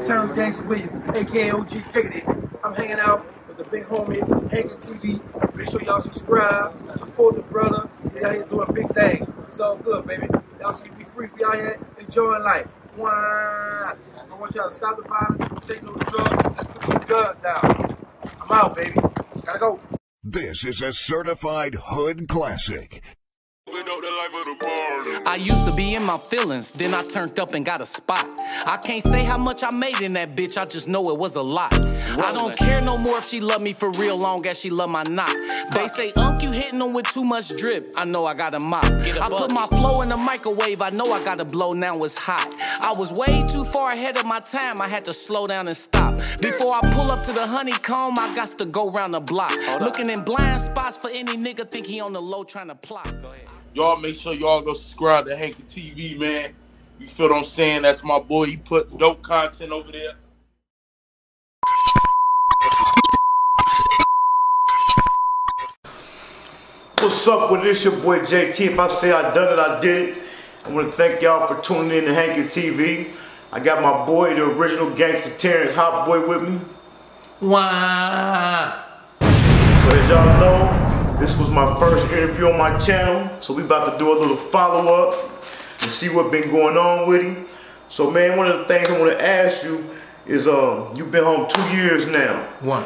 Terrance Gangsta with you, aka OG Diggity. I'm hanging out with the big homie, Hankin TV. Make sure y'all subscribe, support the brother. We out here doing big things. It's all good, baby. Y'all see we free. We out here enjoying life. Wah! I want y'all to stop the violence, say no to drugs, and put these guns down. I'm out, baby. Gotta go. This is a certified hood classic. I used to be in my feelings, then I turned up and got a spot. I can't say how much I made in that bitch, I just know it was a lot. I don't care no more if she love me for real, long as she love my knot. They say, Unc, you hitting them with too much drip. I know I got a mop. I put my flow in the microwave, I know I got to blow, now it's hot. I was way too far ahead of my time, I had to slow down and stop. Before I pull up to the honeycomb, I got to go round the block. Looking in blind spots for any nigga think he on the low trying to plot. Go ahead. Y'all make sure y'all go subscribe to Hankin TV, man. You feel what I'm saying? That's my boy. He put dope content over there. What's up with this? Your boy JT. If I say I done it, I did it. I want to thank y'all for tuning in to Hankin TV. I got my boy, the original Gangsta Terrance, Hot Boy, with me. Wah. So as y'all know, this was my first interview on my channel, so we about to do a little follow-up and see what's been going on with him. So man, one of the things I want to ask you is, you've been home 2 years now. One.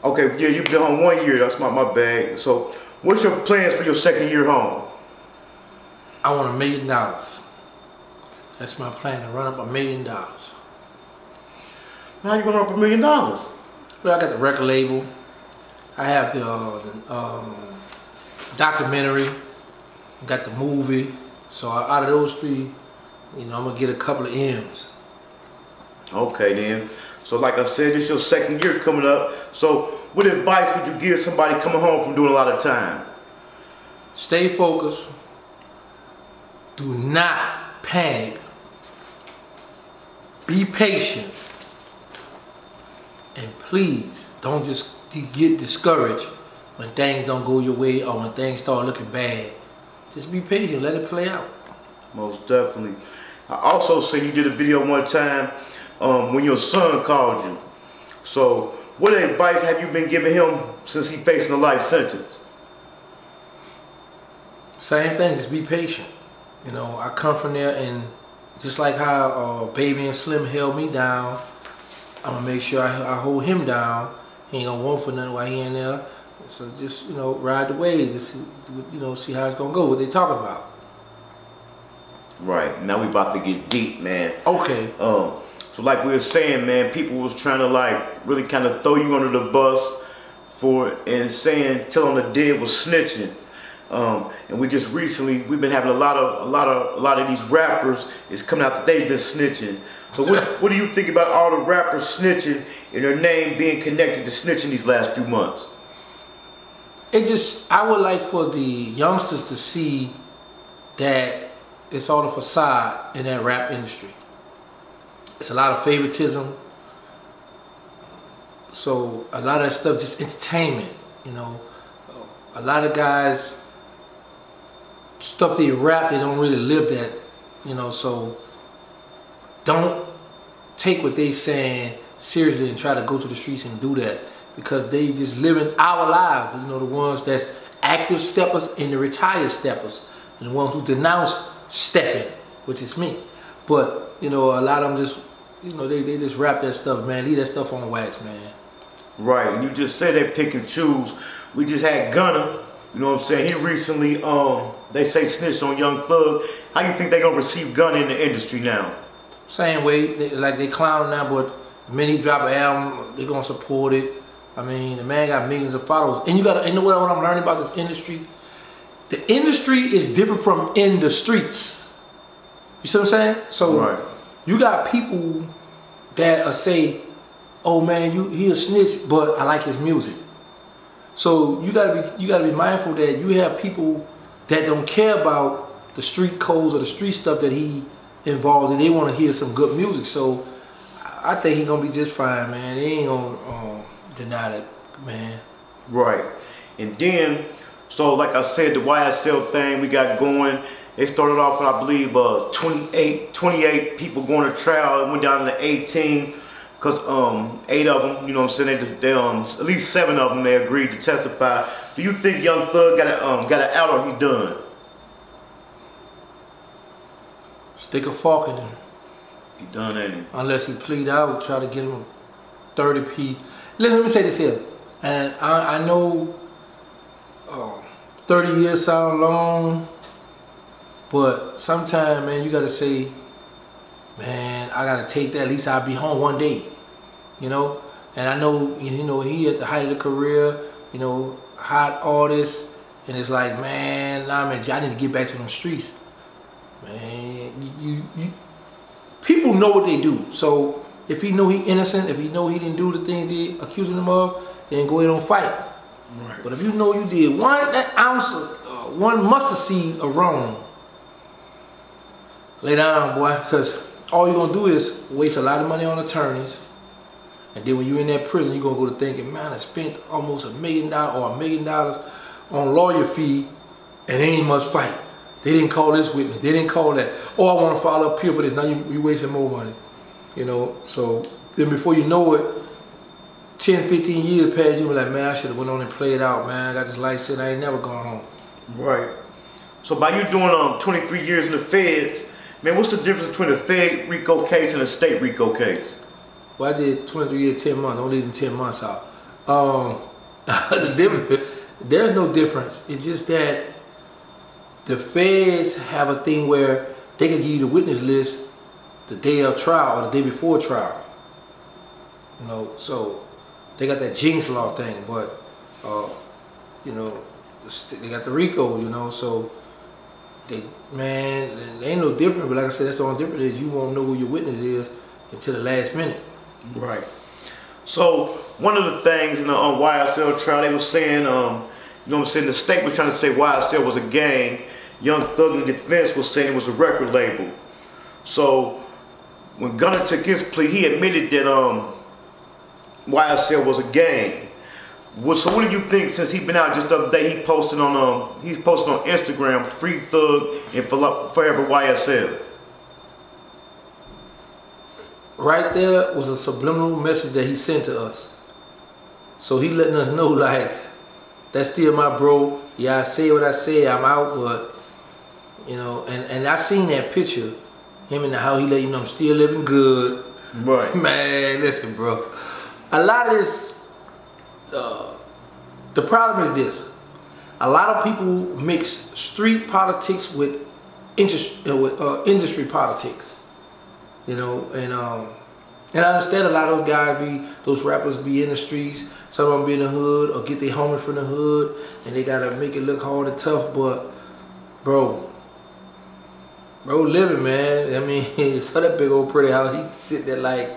Okay, yeah, you've been home 1 year, that's my bad. So what's your plans for your second year home? I want $1 million. That's my plan, to run up $1 million. How you gonna run up $1 million? Well, I got the record label. I have the documentary, got the movie, so out of those three, you know, I'm gonna get a couple of M's. Okay then. So like I said, this is your second year coming up. So what advice would you give somebody coming home from doing a lot of time? Stay focused. Do not panic. Be patient. And please, don't just get discouraged when things don't go your way or when things start looking bad. Just be patient, let it play out. Most definitely. I also seen you did a video one time when your son called you. So what advice have you been giving him since he facing a life sentence? Same thing, just be patient. You know, I come from there, and just like how Baby and Slim held me down, I'm gonna make sure I hold him down. He ain't gonna want for nothing while he in there. So just, you know, ride the wave. Just, you know, see how it's gonna go, what they talking about. Right, now we about to get deep, man. Okay. So like we were saying, man, people was trying to like really kind of throw you under the bus for and saying, telling the dead was snitching. And we just recently, we've been having a lot of these rappers is coming out that they've been snitching. So what do you think about all the rappers snitching and their name being connected to snitching these last few months? I would like for the youngsters to see that it's all a facade in that rap industry. It's a lot of favoritism. So a lot of that stuff just entertainment, you know. A lot of guys, stuff they rap, they don't really live that, you know, so don't take what they saying seriously and try to go to the streets and do that, because they just living our lives, you know, the ones that's active steppers and the retired steppers, and the ones who denounce stepping, which is me. But, you know, a lot of them just, you know, they just rap that stuff, man. Leave that stuff on wax, man. Right, and you just said they pick and choose. We just had Gunna, you know what I'm saying? He recently, they say snitched on Young Thug. How you think they gonna receive Gunna in the industry now? Same way, they clown now, but the minute he drop an album, they gonna support it. I mean, the man got millions of followers. And you know what I'm learning about this industry? The industry is different from in the streets. You see what I'm saying? So right. You got people that say, oh man, he a snitch, but I like his music. So you gotta be mindful that you have people that don't care about the street codes or the street stuff that he involved in. They want to hear some good music. So I think he gonna be just fine, man. They ain't gonna deny that, man. Right. And then, so like I said, the YSL thing we got going, They started off with, I believe, 28 people going to trial. It went down to 18 because 8 of them, you know what I'm saying, they at least 7 of them, they agreed to testify. Do you think Young Thug got it out or he done? Stick a fork in him. He done, ain't he? Unless he plead out, try to get him 30p. Let me say this here. And I know 30 years sound long, but sometimes, man, you gotta say, man, I gotta take that. At least I'll be home one day, you know. And I know, you know, he at the height of the career, you know, hot artist, and it's like, man, nah, man, I need to get back to them streets, man. People know what they do. So if he know he innocent, if he know he didn't do the things they accusing him of, then go ahead and fight. Right. But if you know you did one ounce, one mustard seed of wrong, lay down, boy, because all you're gonna do is waste a lot of money on attorneys, and then when you're in that prison, you're gonna go to thinking, man, I spent almost $1 million or $1 million on lawyer fee, and they ain't much fight. They didn't call this witness. They didn't call that. Oh, I want to file up here for this. Now you wasting more money, you know. So then before you know it, 10, 15 years past, you be like, man, I should have went on and played out, man. I got this life set. I ain't never gone home. Right. So by you doing 23 years in the feds, man, what's the difference between a Fed RICO case and a state RICO case? Well, I did 23 years, 10 months. Don't leave them 10 months out. There's no difference. It's just that the feds have a thing where they can give you the witness list the day of trial or the day before trial. You know, so they got that jinx law thing, but you know, they got the RICO, you know, so man, it ain't no different, but like I said, that's the only difference is you won't know who your witness is until the last minute. Right. So one of the things in the YSL trial, they were saying, you know what I'm saying, the state was trying to say YSL was a gang. Young Thug in defense was saying it was a record label. So when Gunna took his plea, he admitted that YSL was a gang. Well, so what do you think, since he's been out just the other day, he's posting on Instagram, Free Thug and Forever YSL. Right there was a subliminal message that he sent to us. So he letting us know, like, that's still my bro. Yeah, I say what I say, I'm out, but, you know, and I seen that picture, him and how he let you know I'm still living good. Right. Man, listen, bro. A lot of this, the problem is this. A lot of people mix street politics with industry politics. You know, and I understand a lot of those guys those rappers be in the streets, some of them be in the hood or get their homies from the hood, and they gotta make it look hard and tough, but bro living, man. I mean, saw that big old pretty house, he sitting there like,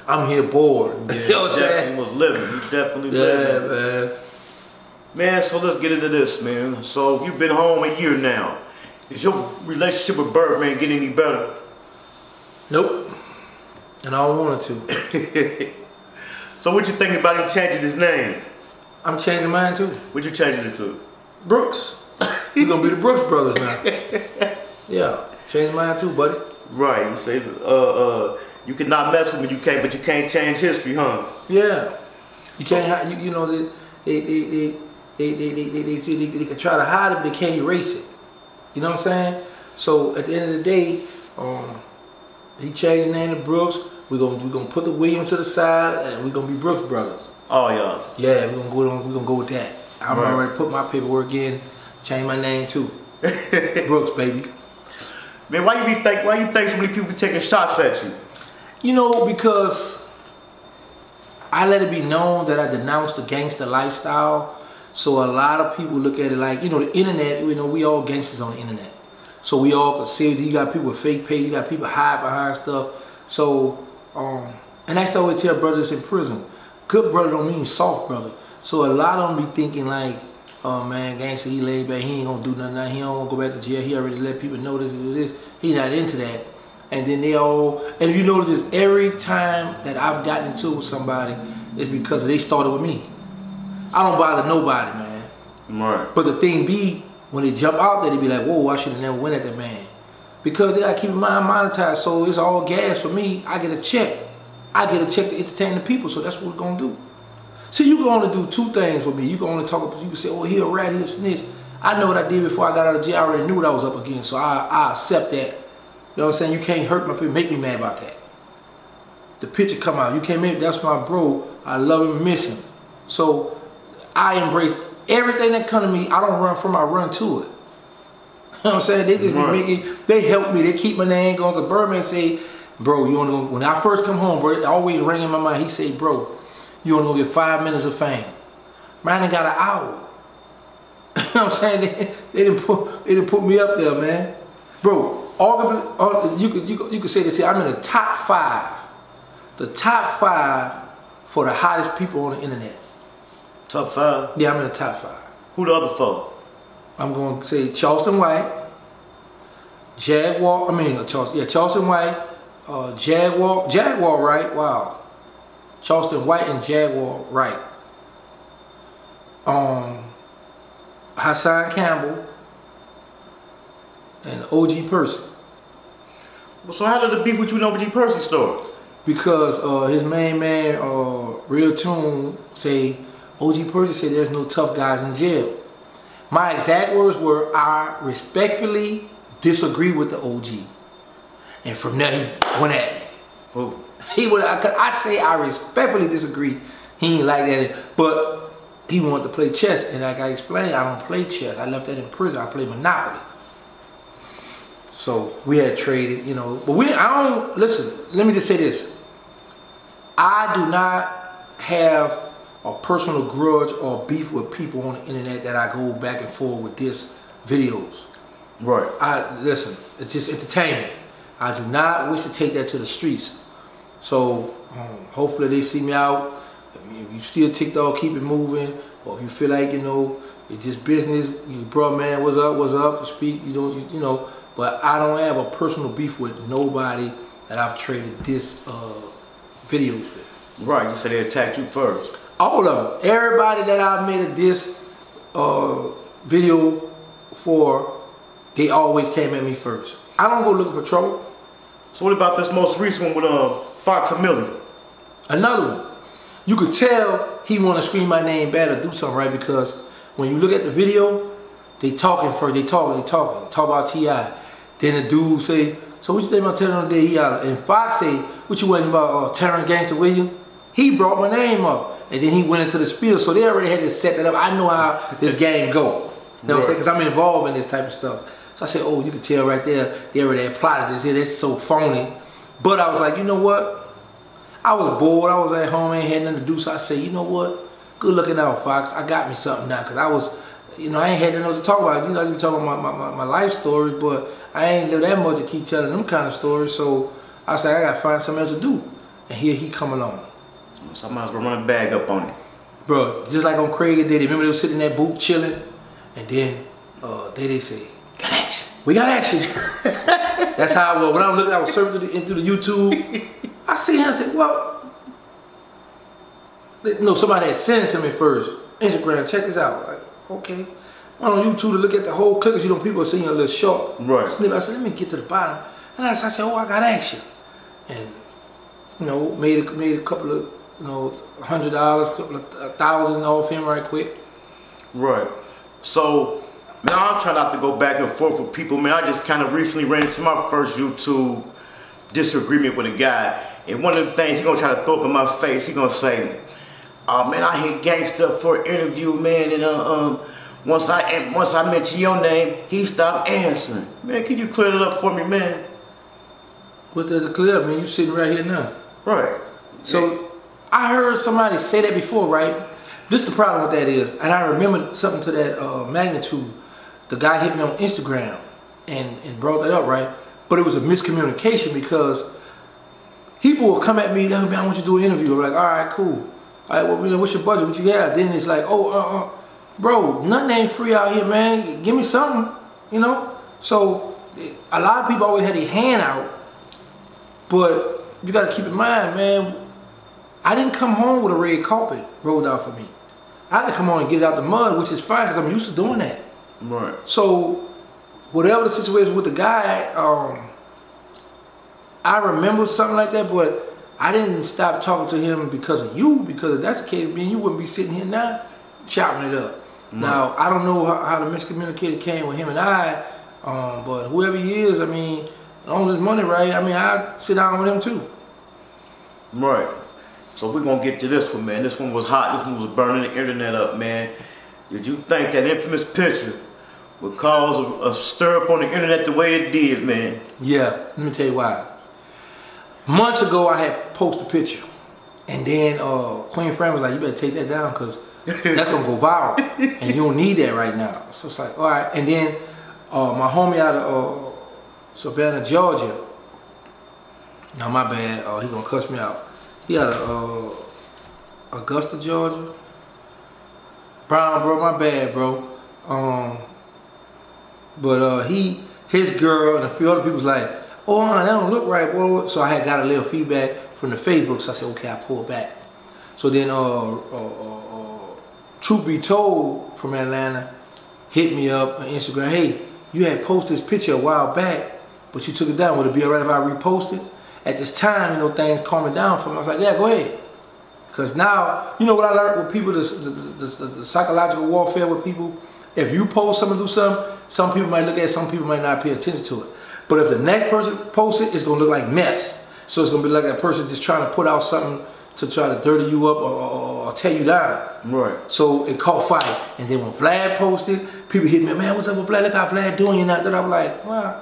I'm here bored. Yeah, you know what I'm saying? He was living, he definitely living. Man. Man, so let's get into this, man. So you've been home a year now. Is your relationship with Birdman getting any better? Nope. And I don't want it to. So what you think about him changing his name? I'm changing mine too. What you changing it to? Brooks. We're gonna be the Brooks brothers now. Yeah, changing mine too, buddy. Right. You say you can not mess with me, but you can't change history, huh? Yeah. You can't. You know they can try to hide it, but they can't erase it. You know what I'm saying? So at the end of the day, he changed his name to Brooks. We're gonna put the Williams to the side, and we're gonna be Brooks brothers. Oh yeah. Yeah, we're gonna go with that. I'm already put my paperwork in, change my name too. Brooks, baby. Man, why you think so many people be taking shots at you? You know, because I let it be known that I denounced the gangster lifestyle. So a lot of people look at it like, you know, the internet, you know, we all gangsters on the internet. So we all can see, you got people with fake pay, you got people hide behind stuff. So, and I used to always tell brothers in prison, good brother don't mean soft brother. So a lot of them be thinking like, oh man, gangster, he laid back, he ain't gonna do nothing, he don't wanna go back to jail, he already let people know this. He not into that. And then they all, and you notice this, every time that I've gotten into it with somebody, it's because they started with me. I don't bother nobody, man. Right. But the thing be, when they jump out there, they be like, whoa, I should have never went at that man. Because they gotta keep in mind monetized, so it's all gas for me. I get a check. I get a check to entertain the people, so that's what we're gonna do. See, you can only do two things with me. You can only talk, you can say, oh, he a rat, he a snitch. I know what I did before I got out of jail. I already knew what I was up against, so I accept that. You know what I'm saying? You can't hurt my people, make me mad about that. The picture come out, you can't make, that's my bro. I love him, miss him. So I embrace everything that come to me. I don't run from, I run to it. You know what I'm saying? They just be making, they help me, they keep my name going. Cause Birdman say, bro, you wanna go, when I first come home, bro, it always ring in my mind. He say, bro, you wanna go get 5 minutes of fame. Man, I got an hour. You know what I'm saying? They didn't put me up there, man. Bro, you could say this here, I'm in the top 5. The top 5 for the hottest people on the internet. Top 5? Yeah, I'm in the top 5. Who the other 4? I'm going to say Charleston White, Charleston White, Jaguar Wright, wow. Charleston White and Jaguar Wright. Hassan Campbell and OG Percy. Well, so how did the beef with you and OG Percy start? Because his main man, Real Tune, say, OG Percy said there's no tough guys in jail. My exact words were, I respectfully disagree with the OG. And from there, he went at me. Who? I'd say I respectfully disagree. He ain't like that, but he wanted to play chess. And like I explained, I don't play chess. I left that in prison. I play Monopoly. So we had traded, you know. But listen, let me just say this. I do not have a personal grudge or beef with people on the internet that I go back and forth with this videos. Right. Listen, it's just entertainment. I do not wish to take that to the streets. So hopefully they see me out. If you still TikTok, keep it moving. Or if you feel like, you know, it's just business, you bro, man, what's up, speak, you know. But I don't have a personal beef with nobody that I've traded this videos with. Right, you said they attacked you first. All of them. Everybody that I made a diss video for, they always came at me first. I don't go looking for trouble. So what about this most recent one with Fox and Millie? Another one. You could tell he want to scream my name bad or do something, right? Because when you look at the video, they talking first. They talking. Talk about T.I. Then the dude say, so what you think about telling him that he out? And Fox say, what you wondering about Terrance Gangsta Williams? He brought my name up. And then he went into the spiel. So they already had to set that up. I know how this game go. You know what I'm saying? Because I'm involved in this type of stuff. So I said, oh, you can tell right there, they already had plotted this here. That's so phony. But I was like, you know what? I was bored. I was at home, ain't had nothing to do. So I said, you know what? Good looking out, Fox. I got me something now. Because I was, you know, I ain't had nothing else to talk about. You know, I was talking about my life stories, but I ain't lived that much to keep telling them kind of stories. So I said, I got to find something else to do. And here he come along. So I might as well run a bag up on it. Bro, just like on Craig and Diddy. Remember they were sitting in that booth chilling? And then they say, got action. We got action. That's how I was. When I was looking, I was surfing into the YouTube. I see him and said, well, no, somebody had sent it to me first. Instagram, check this out. Like, okay. Went on YouTube to look at the whole clip, because you know people are seeing a little short snippet. I said, let me get to the bottom. And I said, oh, I got action. And, you know, made a couple of, you know, $100, couple of $1,000 off him right quick. Right. So, man, I'm trying not to go back and forth with people, man. I just kind of recently ran into my first YouTube disagreement with a guy. And one of the things he's going to try to throw up in my face, he's going to say, oh, man, I hit Gangsta for an interview, man. And once I mention your name, he stopped answering. Man, can you clear that up for me, man? What the clear up, man? You sitting right here now. Right. So, I heard somebody say that before, right? This is the problem with that is, and I remember something to that magnitude. The guy hit me on Instagram and brought that up, right? But it was a miscommunication because people will come at me, man, I want you to do an interview. I'm like, all right, cool. All right, well, you know, what's your budget? What you got? Then it's like, oh, bro, nothing ain't free out here, man. Give me something, you know? So a lot of people always had their hand out, but you got to keep in mind, man, I didn't come home with a red carpet rolled out for me. I had to come on and get it out the mud, which is fine because I'm used to doing that. Right. So, whatever the situation with the guy, I remember something like that, but I didn't stop talking to him because of you. Because if that's the case, man, you wouldn't be sitting here now chopping it up. Right. Now, I don't know how the miscommunication came with him and I, but whoever he is, I mean, as long as his money right, I mean, I'd sit down with him too. Right. So we're going to get to this one, man. This one was hot. This one was burning the internet up, man. Did you think that infamous picture would cause a stir up on the internet the way it did, man? Yeah, let me tell you why. Months ago, I had posted a picture, and then Queen Fran was like, "You better take that down because that's gonna go viral, and you don't need that right now." So it's like, all right. And then my homie out of Savannah, Georgia. Now my bad. He gonna cuss me out. He out of Augusta, Georgia. Brown, bro, my bad, bro. But his girl and a few other people was like, "Oh man, that don't look right, boy." So I had got a little feedback from the Facebook, so I said, "Okay, I pulled back." So then Truth Be Told from Atlanta hit me up on Instagram. "Hey, you had posted this picture a while back, but you took it down. Would it be alright if I repost it?" At this time, you know, things calming down for me. I was like, "Yeah, go ahead." Because now, you know what I learned with people, the psychological warfare with people. If you post something, do something, some people might look at it, some people might not pay attention to it. But if the next person posts it, it's going to look like mess. So it's going to be like that person just trying to put out something to try to dirty you up or tear you down. Right. So it caught fire. And then when Vlad posted, people hit me, "Man, what's up with Vlad? Look how Vlad doing." And that I was like, "Well,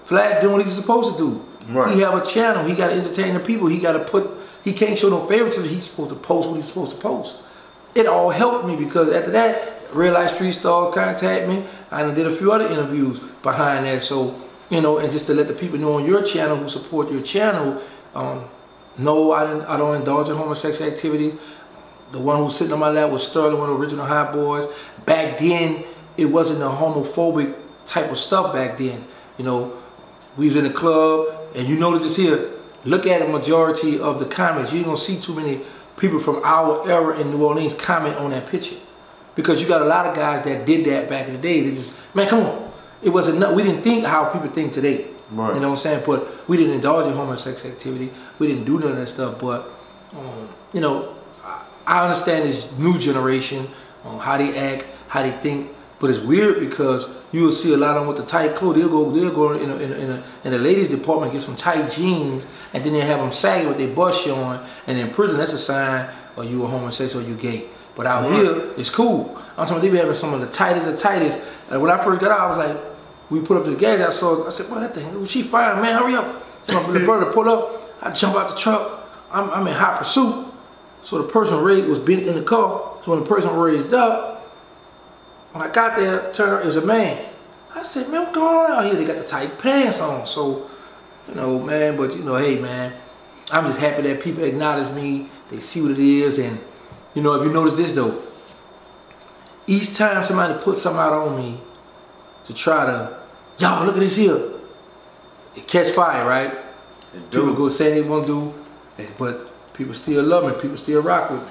Vlad doing what he's supposed to do." Right. He have a channel. He got to entertain the people. He got to put, he can't show no favoritism. He's supposed to post what he's supposed to post. It all helped me because after that, Real Life Street Stars contact me. I did a few other interviews behind that. So, you know, and just to let the people know on your channel who support your channel, no, I don't indulge in homosexual activities. The one who's sitting on my lap was Sterling, one of the original Hot Boys. Back then, it wasn't a homophobic type of stuff back then. You know, we was in the club, and you notice this here. Look at the majority of the comments. You ain't gonna see too many people from our era in New Orleans comment on that picture. Because you got a lot of guys that did that back in the day. They just, man, come on. It wasn't, we didn't think how people think today. Right. You know what I'm saying? But we didn't indulge in homosexual activity. We didn't do none of that stuff. But, you know, I understand this new generation, how they act, how they think. But it's weird because you'll see a lot of them with the tight clothes. They'll go in the ladies' department, get some tight jeans, and then they have them sagging with their butt showing. And in prison, that's a sign, or you a homosexual, or you gay. But out here, it's cool. I'm talking about they be having some of the tightest. And when I first got out, I was like, we put up to the gas. I said, "Boy, that thing, she fine, man. Hurry up." So my brother pull up. I jump out the truck. I'm in hot pursuit. So the person was bent in the car. So when the person raised up, when I got there, turned around, it was a man. I said, "Man, what's going on out here? They got the tight pants on." So, you know, man, but you know, hey, man, I'm just happy that people acknowledge me. They see what it is, and you know, if you notice this though, each time somebody puts something out on me to try to, "Y'all, look at this here," it catch fire, right? People go say they won't do, but people still love me. People still rock with me.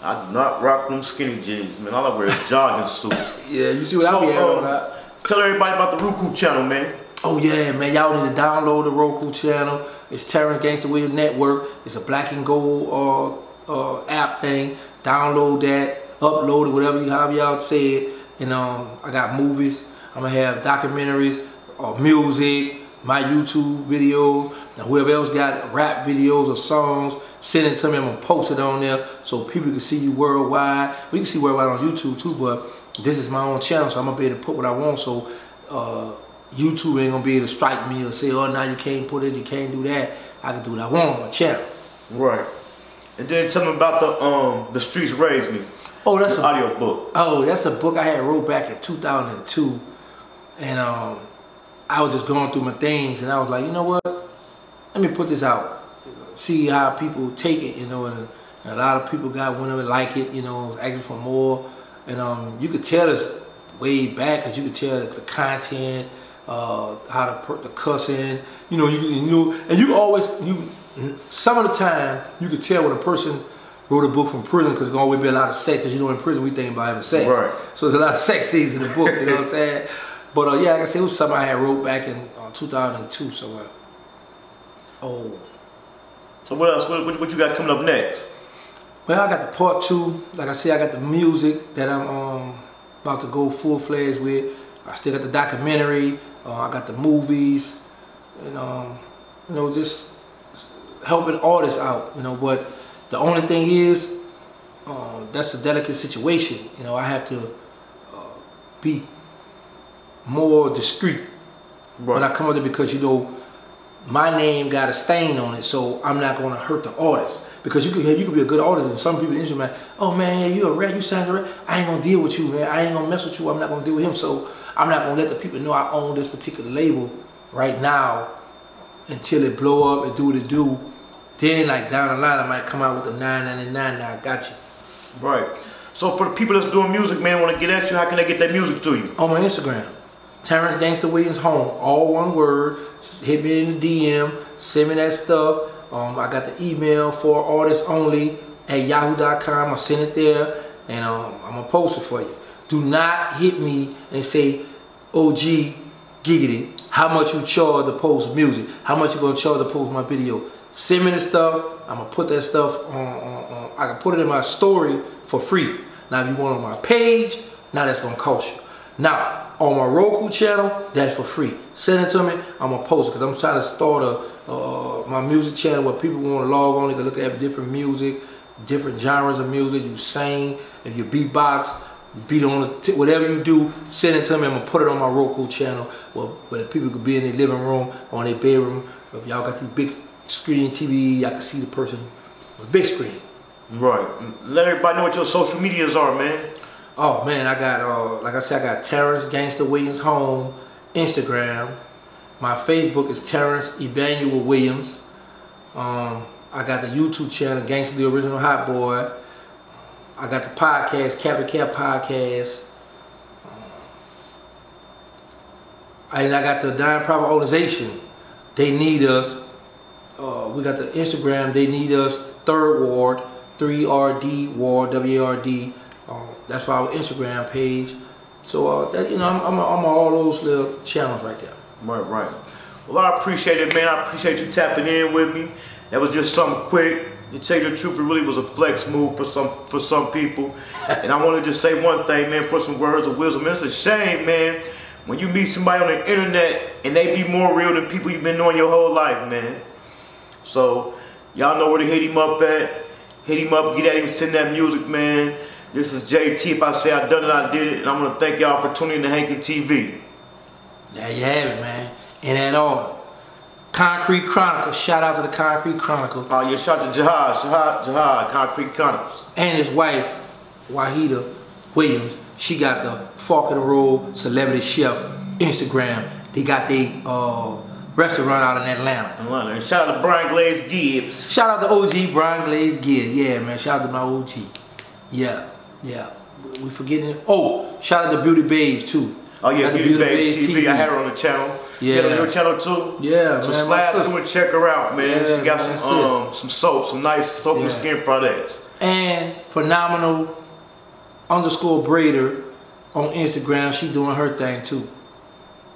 I do not rock them skinny jeans, man. All I wear is jogging suits. Yeah, you see what I be having on that. Tell everybody about the Roku channel, man. Oh yeah, man, y'all need to download the Roku channel. It's Terrance Gangsta Network. It's a black and gold app thing. Download that, upload it, however y'all say it. And I got movies. I'm gonna have documentaries, music, my YouTube videos. Now whoever else got rap videos or songs, send it to me. I'm gonna post it on there so people can see you worldwide. We can see worldwide on YouTube too, but this is my own channel, so I'm gonna be able to put what I want. So YouTube ain't gonna be able to strike me or say, "Oh, now you can't put this, you can't do that." I can do what I want on my channel. Right. And then tell me about the Streets Raised Me. Oh, that's an audio book. Oh, that's a book I had wrote back in 2002, and I was just going through my things, and I was like, you know what? Let me put this out, see how people take it, you know. And a lot of people got one of it like it, you know, asking for more, and you could tell this way back, cause you could tell the content, how the cussing, you know, and you always some of the time you could tell when a person wrote a book from prison because there's going to always be a lot of sex. Because in prison we think about having sex. Right. So there's a lot of sex scenes in the book. You know what I'm saying? But yeah, like I said, it was something I had wrote back in 2002 somewhere. Oh. So what else? What you got coming up next? Well, I got the part 2. Like I said, I got the music that I'm about to go full-fledged with. I still got the documentary. I got the movies. And, you know, just helping artists out, you know. But the only thing is, that's a delicate situation. You know, I have to be more discreet when I come up there because, you know, my name got a stain on it, so I'm not going to hurt the artist. Because you could be a good artist, and some people in the industry, man, oh man, yeah, you a rap, you sound a rap. I ain't gonna deal with you, man. I ain't gonna mess with you. I'm not gonna deal with him. So I'm not gonna let the people know I own this particular label right now until it blow up and do what it do. Then, like down the line, I might come out with a $9.99. Now I got you. Right. So for the people that's doing music, man, want to get at you, how can they get that music to you? On my Instagram, Terrance Gangsta Williams Home, all one word. Hit me in the DM, send me that stuff. I got the email for artists only at yahoo.com. I'll send it there, and I'm gonna post it for you. Do not hit me and say, OG Giggity, how much you charge to post music? How much you gonna charge to post my video? Send me the stuff. I'm gonna put that stuff on. I can put it in my story for free. Now, if you want it on my page, now that's gonna cost you. Now, on my Roku channel, that's for free. Send it to me. I'm gonna post it because I'm trying to start my music channel where people want to log on. They can look at different music, different genres of music. You sing, if you beatbox, you beat on the whatever you do. Send it to me. I'm gonna put it on my Roku channel where people could be in their living room or in their bedroom. If y'all got these big screen TV, y'all can see the person on the big screen. Right. Let everybody know what your social medias are, man. Oh man, I got like I said, I got Terrance Gangsta Williams Home, Instagram. My Facebook is Terrance Emmanuel Williams. I got the YouTube channel, Gangsta the Original Hot Boy. I got the podcast, Captain Cap Podcast. And I got the Dying Private Organization. They need us. We got the Instagram, They Need Us, Third Ward, 3RD Ward, W-A-R-D. That's our Instagram page. So that, you know, I'm on all those little channels right there. Right. Well, I appreciate it, man. I appreciate you tapping in with me. That was just something quick. To tell you the truth, it really was a flex move for some people. And I want to just say one thing, man, for some words of wisdom. It's a shame, man, when you meet somebody on the internet and they be more real than people you've been knowing your whole life, man. So y'all know where to hit him up at. Hit him up, get at him, send that music, man. This is JT. If I say I done it, I did it. And I want to thank y'all for tuning in to Hankin TV. There you have it, man. In that order. Concrete Chronicles. Shout out to the Concrete Chronicles. Oh, yeah, shout out to Jihad, Concrete Chronicles. And his wife, Wahida Williams. She got the Fork in the Road Celebrity Chef Instagram. They got the restaurant out in Atlanta. And shout out to Brian Glaze Gibbs. Shout out to OG Brian Glaze Gibbs. Yeah, man. Shout out to my OG. Yeah. We forgetting it. Oh, shout out to Beauty Babes too. Oh yeah, Beauty Babes TV. I had her on the channel. Yeah. You got her on your channel too? Yeah, so man. slide through and check her out, man. Yeah, she got some soap, some nice soap and skin products. And phenomenal _Braider on Instagram. She doing her thing too.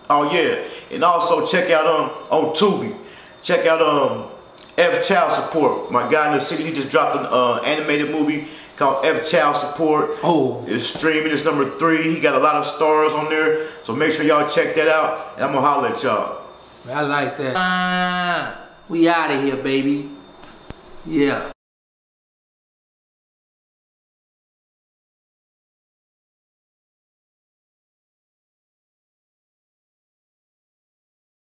Oh yeah. And also check out on Tubi. Check out F Child Support. My guy in the city, he just dropped an animated movie called F Child Support. Oh. It's streaming, it's #3. He got a lot of stars on there. So make sure y'all check that out. And I'm gonna holler at y'all. I like that. We out of here, baby. Yeah.